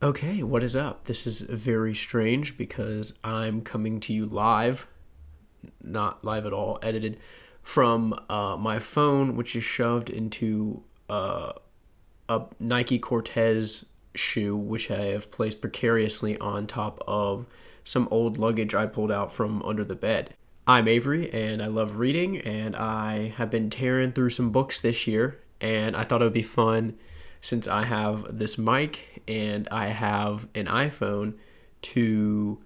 Okay, what is up? This is very strange because I'm coming to you live, not live at all, edited from my phone, which is shoved into a Nike Cortez shoe, which I have placed precariously on top of some old luggage I pulled out from under the bed. I'm Avery, and I love reading, and I have been tearing through some books this year, and I thought it would be fun since I have this mic and I have an iPhone to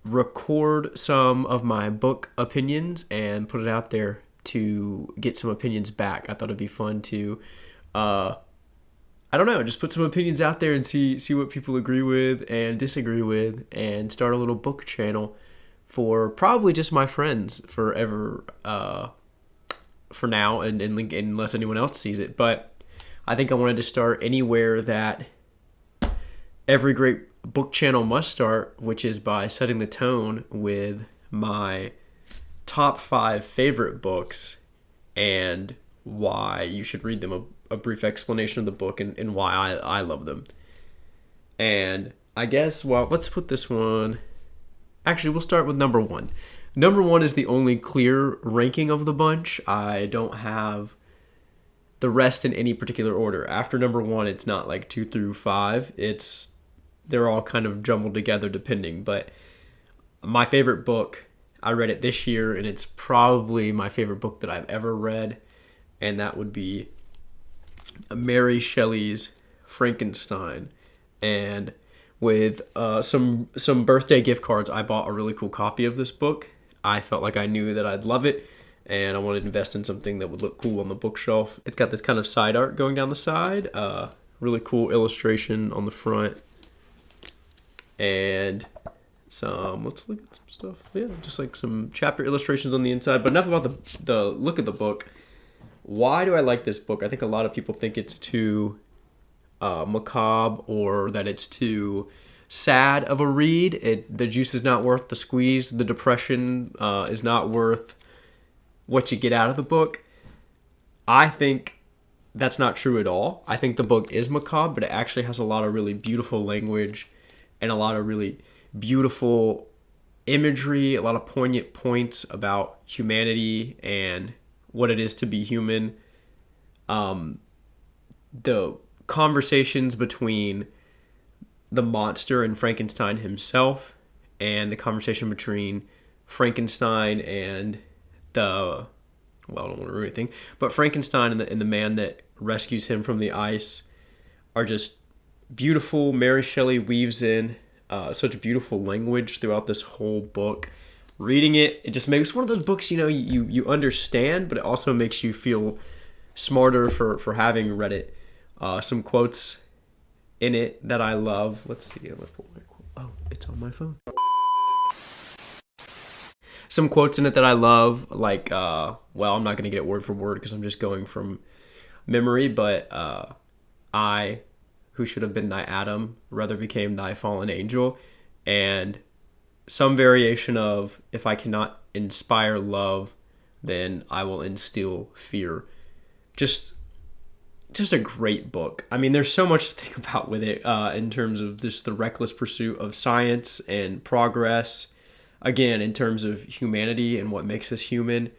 record some of my book opinions and put it out there to get some opinions back. I thought it'd be fun to, I don't know, just put some opinions out there and see what people agree with and disagree with, and start a little book channel for probably just my friends forever, for now, and unless anyone else sees it. But I think I wanted to start anywhere that every great book channel must start, which is by setting the tone with my top 5 favorite books and why you should read them, a brief explanation of the book and why I love them. And I guess, well, let's put this one... Actually, we'll start with number 1. Number 1 is the only clear ranking of the bunch. I don't have the rest in any particular order. After number 1, it's not like 2 through 5. They're all kind of jumbled together depending. But my favorite book, I read it this year, and it's probably my favorite book that I've ever read, and that would be Mary Shelley's Frankenstein. And with some birthday gift cards, I bought a really cool copy of this book. I felt like I knew that I'd love it, and I wanted to invest in something that would look cool on the bookshelf. It's got this kind of side art going down the side, really cool illustration on the front, and let's look at some stuff. Yeah, just like some chapter illustrations on the inside. But enough about the look of the book. Why do I like this book? I think a lot of people think it's too macabre, or that it's too sad of a read. The juice is not worth the squeeze. The depression is not worth what you get out of the book. I think that's not true at all. I think the book is macabre, but it actually has a lot of really beautiful language and a lot of really beautiful imagery, a lot of poignant points about humanity and what it is to be human. The conversations between the monster and Frankenstein himself, and the conversation between Frankenstein and I don't want to ruin anything, but Frankenstein and the man that rescues him from the ice are just beautiful. Mary Shelley weaves in such beautiful language throughout this whole book. Reading it just makes one of those books, you understand, but it also makes you feel smarter for having read it. Some quotes in it that I love. Let's see. Oh, it's on my phone. Some quotes in it that I love, like, I'm not going to get it word for word because I'm just going from memory, but I, who should have been thy Adam, rather became thy fallen angel. And some variation of, if I cannot inspire love, then I will instill fear. Just a great book. I mean, there's so much to think about with it in terms of just the reckless pursuit of science and progress. Again, in terms of humanity and what makes us human.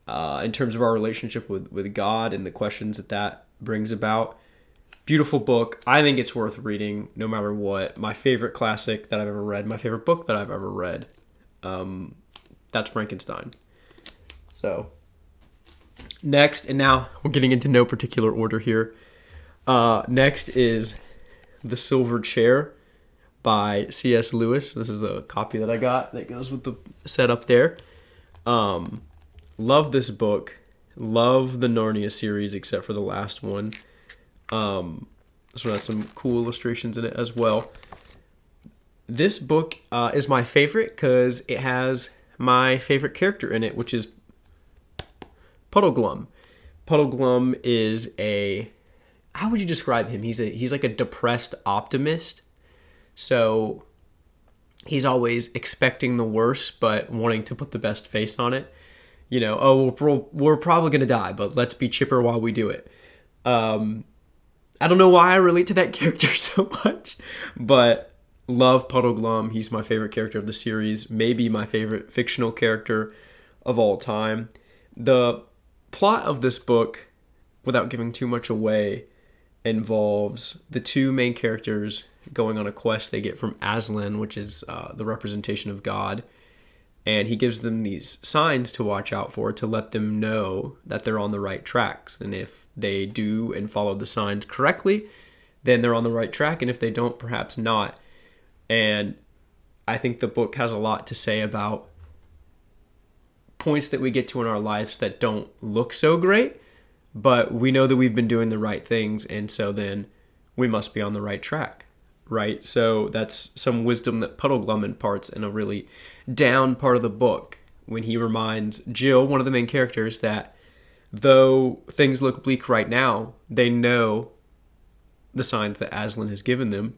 In terms of our relationship with God and the questions that brings about. Beautiful book. I think it's worth reading no matter what. My favorite classic that I've ever read. My favorite book that I've ever read. That's Frankenstein. So... next, and now we're getting into no particular order here. Next is The Silver Chair by C.S. Lewis. This is a copy that I got that goes with the setup there. Love this book. Love the Narnia series except for the last one. This one has some cool illustrations in it as well. This book is my favorite because it has my favorite character in it, which is Puddleglum. Puddleglum is how would you describe him? He's like a depressed optimist. So he's always expecting the worst, but wanting to put the best face on it. We're probably going to die, but let's be chipper while we do it. I don't know why I relate to that character so much, but love Puddleglum. He's my favorite character of the series, maybe my favorite fictional character of all time. The plot of this book, without giving too much away, involves the two main characters going on a quest they get from Aslan, which is the representation of God. And he gives them these signs to watch out for to let them know that they're on the right tracks. And if they do and follow the signs correctly, then they're on the right track. And if they don't, perhaps not. And I think the book has a lot to say about points that we get to in our lives that don't look so great, but we know that we've been doing the right things. And so then we must be on the right track. Right? So that's some wisdom that Puddleglum imparts in a really down part of the book when he reminds Jill, one of the main characters, that though things look bleak right now, they know the signs that Aslan has given them.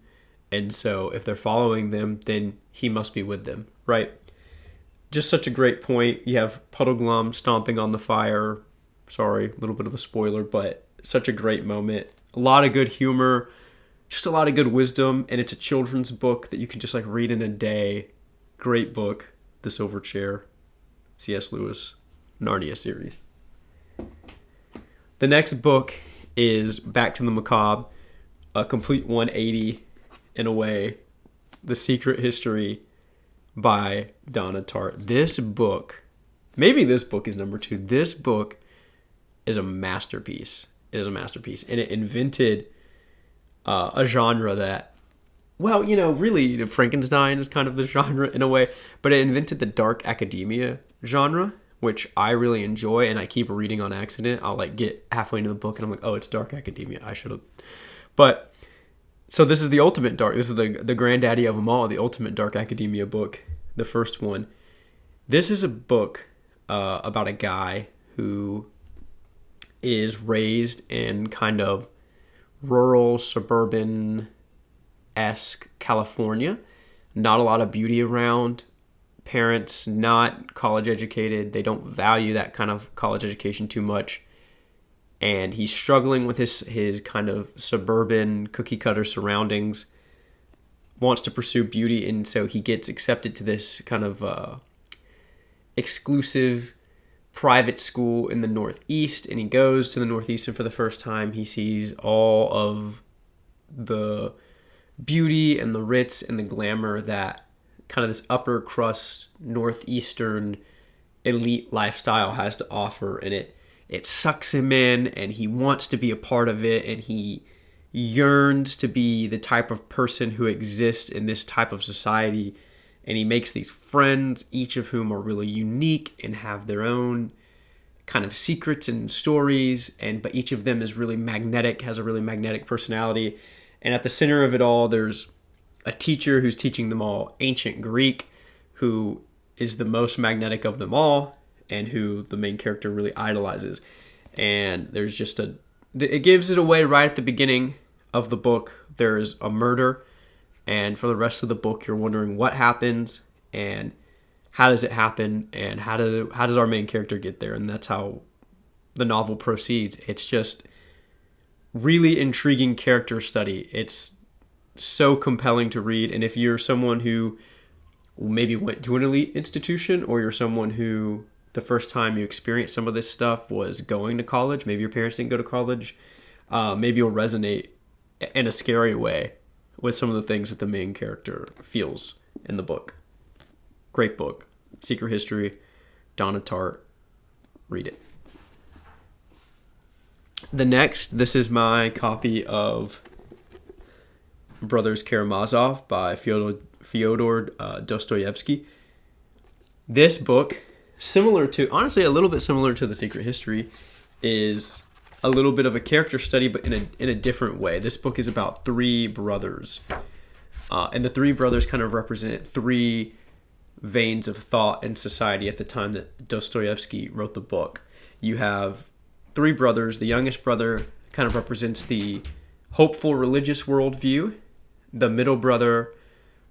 And so if they're following them, then he must be with them. Right? Just such a great point. You have Puddleglum stomping on the fire. Sorry, a little bit of a spoiler, but such a great moment. A lot of good humor. Just a lot of good wisdom, and it's a children's book that you can just like read in a day. Great book, The Silver Chair, C.S. Lewis, Narnia series. The next book is Back to the Macabre, a complete 180 in a way, The Secret History by Donna Tartt. This book, maybe this book is number 2. This book is a masterpiece. It is a masterpiece, and it invented a genre that, well, you know, really Frankenstein is kind of the genre in a way, but it invented the dark academia genre, which I really enjoy, and I keep reading on accident. I'll like get halfway into the book and I'm like, oh, it's dark academia. I should have. But so this is the ultimate dark. This is the granddaddy of them all, the ultimate dark academia book, the first one. This is a book about a guy who is raised in kind of rural, suburban-esque California. Not a lot of beauty around. Parents not college educated. They don't value that kind of college education too much. And he's struggling with his kind of suburban cookie-cutter surroundings. Wants to pursue beauty, and so he gets accepted to this kind of exclusive private school in the Northeast, and he goes to the Northeast, and for the first time he sees all of the beauty and the ritz and the glamour that kind of this upper crust Northeastern elite lifestyle has to offer, and it sucks him in, and he wants to be a part of it, and he yearns to be the type of person who exists in this type of society. And he makes these friends, each of whom are really unique and have their own kind of secrets and stories. But each of them is really magnetic, has a really magnetic personality. And at the center of it all, there's a teacher who's teaching them all ancient Greek, who is the most magnetic of them all, and who the main character really idolizes. And there's just it gives it away right at the beginning of the book. There's a murder. And for the rest of the book, you're wondering what happens and how does it happen and how does our main character get there? And that's how the novel proceeds. It's just really intriguing character study. It's so compelling to read. And if you're someone who maybe went to an elite institution, or you're someone who the first time you experienced some of this stuff was going to college, maybe your parents didn't go to college, maybe you'll resonate in a scary way with some of the things that the main character feels in the book. Great book. Secret History, Donna Tartt. Read it. This is my copy of Brothers Karamazov by Fyodor Dostoevsky. This book, honestly a little bit similar to The Secret History, is a little bit of a character study, but in a different way. This book is about 3 brothers. And the 3 brothers kind of represent 3 veins of thought in society at the time that Dostoevsky wrote the book. You have 3 brothers. The youngest brother kind of represents the hopeful religious worldview. The middle brother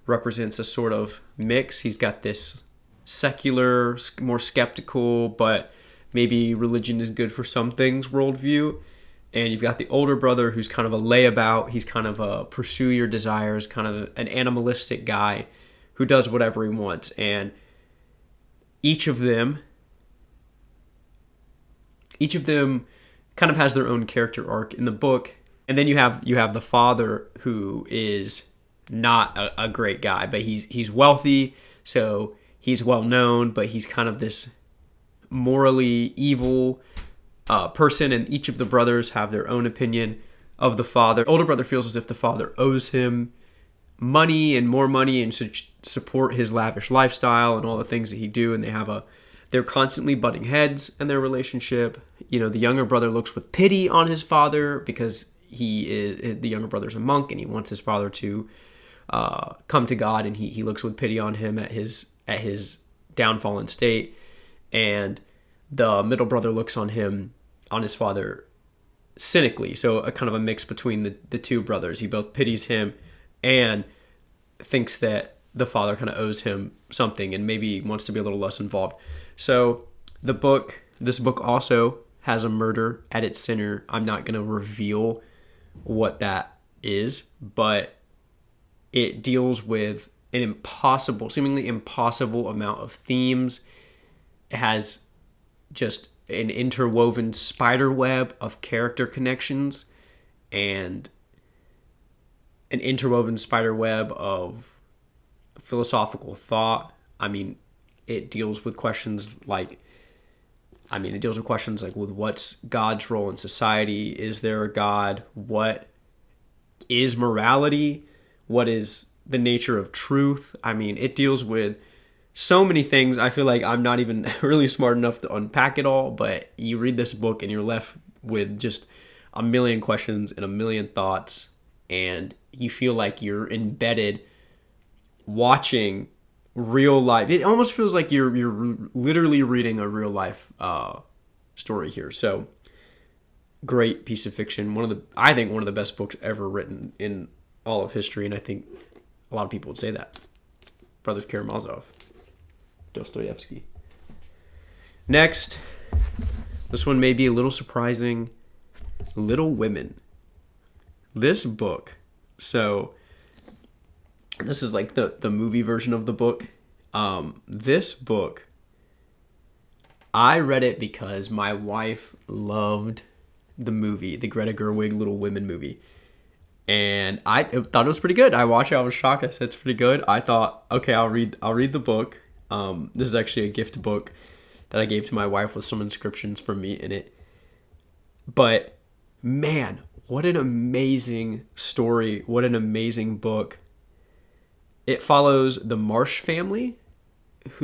represents a sort of mix. He's got this secular, more skeptical, but maybe religion is good for some things worldview. And you've got the older brother who's kind of a layabout. He's kind of a pursue your desires, kind of an animalistic guy who does whatever he wants. And each of them kind of has their own character arc in the book. And then you have the father, who is not a great guy, but he's wealthy, so he's well known, but he's kind of this morally evil person. And each of the brothers have their own opinion of the father. The older brother feels as if the father owes him money and more money and should support his lavish lifestyle and all the things that he do. And they're constantly butting heads in their relationship. You know, the younger brother looks with pity on his father because the younger brother's a monk and he wants his father to come to God, and he looks with pity on him at his downfallen state. And the middle brother looks on his father cynically. So a kind of a mix between the two brothers. He both pities him and thinks that the father kind of owes him something and maybe wants to be a little less involved. So this book also has a murder at its center. I'm not going to reveal what that is, but it deals with an seemingly impossible amount of themes. It has just an interwoven spider web of character connections and an interwoven spider web of philosophical thought. I mean, it deals with questions like, with what's God's role in society? Is there a God? What is morality? What is the nature of truth? I mean, it deals with so many things. I feel like I'm not even really smart enough to unpack it all, but you read this book and you're left with just a million questions and a million thoughts, and you feel like you're embedded watching real life. It almost feels like you're literally reading a real life story here. So great piece of fiction. I think one of the best books ever written in all of history, and I think a lot of people would say that. Brothers Karamazov, Dostoevsky. Next, this one may be a little surprising. Little Women. This book, so this is like the movie version of the book. This book, I read it because my wife loved the movie, the Greta Gerwig Little Women movie. And I thought it was pretty good. I watched it. I was shocked. I said it's pretty good. I thought, okay, I'll read the book. This is actually a gift book that I gave to my wife with some inscriptions from me in it. But man, what an amazing story. What an amazing book. It follows the Marsh family, It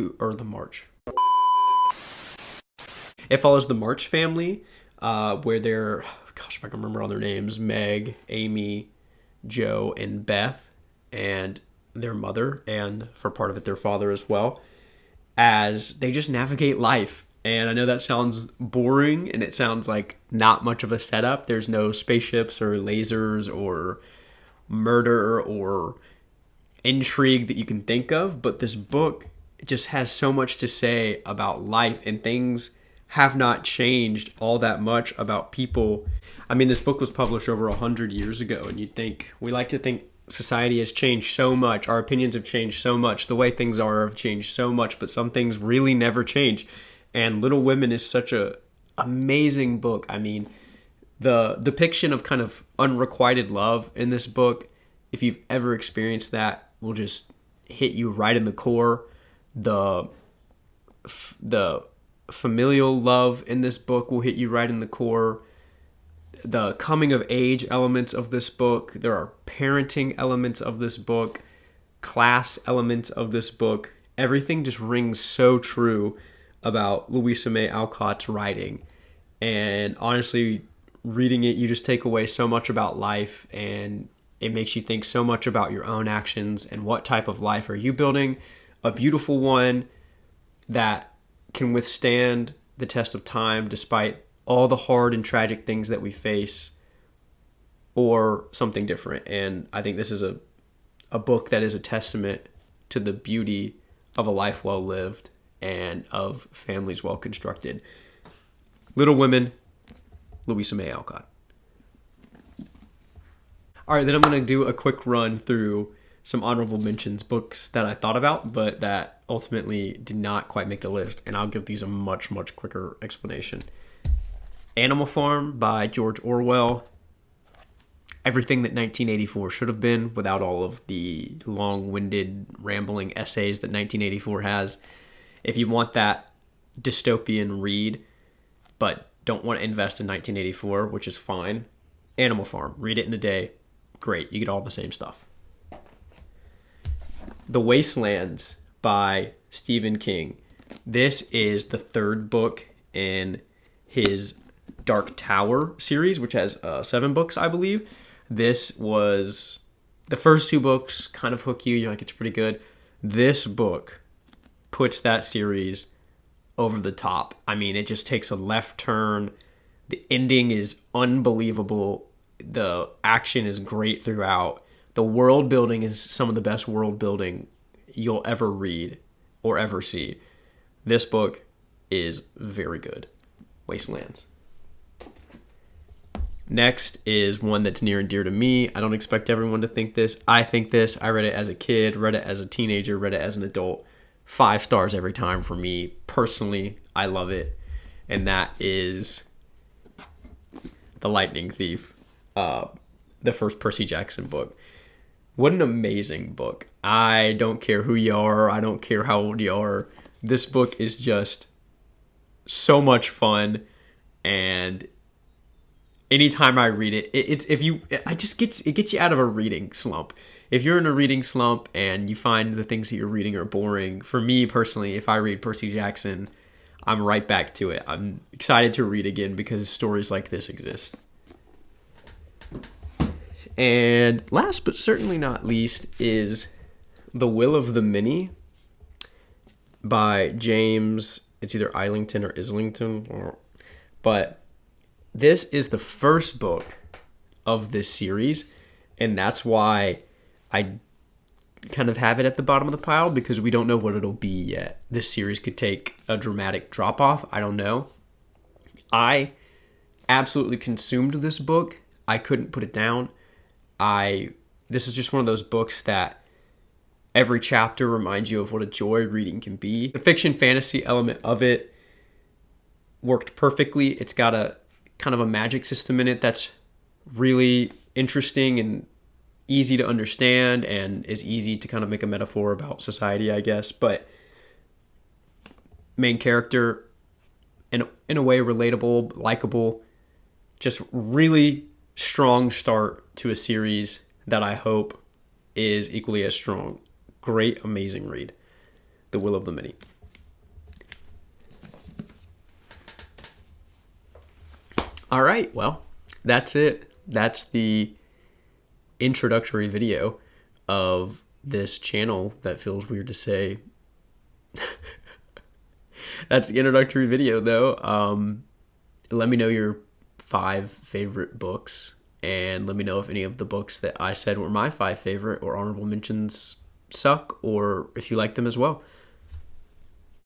follows the March family, where they're, gosh, if I can remember all their names, Meg, Amy, Joe, and Beth, and their mother, and for part of it, their father as well, as they just navigate life. And I know that sounds boring, and it sounds like not much of a setup. There's no spaceships or lasers or murder or intrigue that you can think of, but this book just has so much to say about life, and things have not changed all that much about people. I mean, this book was published over 100 years ago, and we like to think society has changed so much, our opinions have changed so much, the way things are have changed so much, but some things really never change. And Little Women is such a amazing book. I mean, the depiction of kind of unrequited love in this book, if you've ever experienced that, will just hit you right in the core. The familial love in this book will hit you right in the core. The coming of age elements of this book, there are parenting elements of this book, class elements of this book. Everything just rings so true about Louisa May Alcott's writing. And honestly, reading it, you just take away so much about life, and it makes you think so much about your own actions and what type of life are you building. A beautiful one that can withstand the test of time despite all the hard and tragic things that we face, or something different. And I think this is a book that is a testament to the beauty of a life well lived and of families well constructed. Little Women, Louisa May Alcott. All right, then I'm going to do a quick run through some honorable mentions, books that I thought about, but that ultimately did not quite make the list, and I'll give these a much, much quicker explanation. Animal Farm by George Orwell. Everything that 1984 should have been without all of the long-winded, rambling essays that 1984 has. If you want that dystopian read, but don't want to invest in 1984, which is fine, Animal Farm. Read it in a day. Great. You get all the same stuff. The Wastelands by Stephen King. This is the third book in his Dark Tower series, which has 7 books, I believe. This was the first 2 books kind of hook you. You're like, it's pretty good. This book puts that series over the top. I mean, it just takes a left turn. The ending is unbelievable. The action is great throughout. The world building is some of the best world building you'll ever read or ever see. This book is very good. Wastelands. Next is one that's near and dear to me. I don't expect everyone to think this. I think this. I read it as a kid, read it as a teenager, read it as an adult. 5 stars every time for me. Personally, I love it. And that is The Lightning Thief, the first Percy Jackson book. What an amazing book. I don't care who you are. I don't care how old you are. This book is just so much fun, and anytime I read it, it gets you out of a reading slump. If you're in a reading slump and you find the things that you're reading are boring, for me personally, if I read Percy Jackson, I'm right back to it. I'm excited to read again because stories like this exist. And last but certainly not least is The Will of the Many by James, it's either Islington or Islington, but this is the first book of this series, and that's why I kind of have it at the bottom of the pile, because we don't know what it'll be yet. This series could take a dramatic drop off. I don't know. I absolutely consumed this book. I couldn't put it down. This is just one of those books that every chapter reminds you of what a joy reading can be. The fiction fantasy element of it worked perfectly. It's got a kind of a magic system in it that's really interesting and easy to understand, and is easy to kind of make a metaphor about society, I guess. But main character, in a way, relatable, likable, just really strong start to a series that I hope is equally as strong. Great, amazing read. The Will of the Many. All right, well, that's it. That's the introductory video of this channel. That feels weird to say. That's the introductory video, though. Let me know your 5 favorite books, and let me know if any of the books that I said were my 5 favorite or honorable mentions suck, or if you like them as well.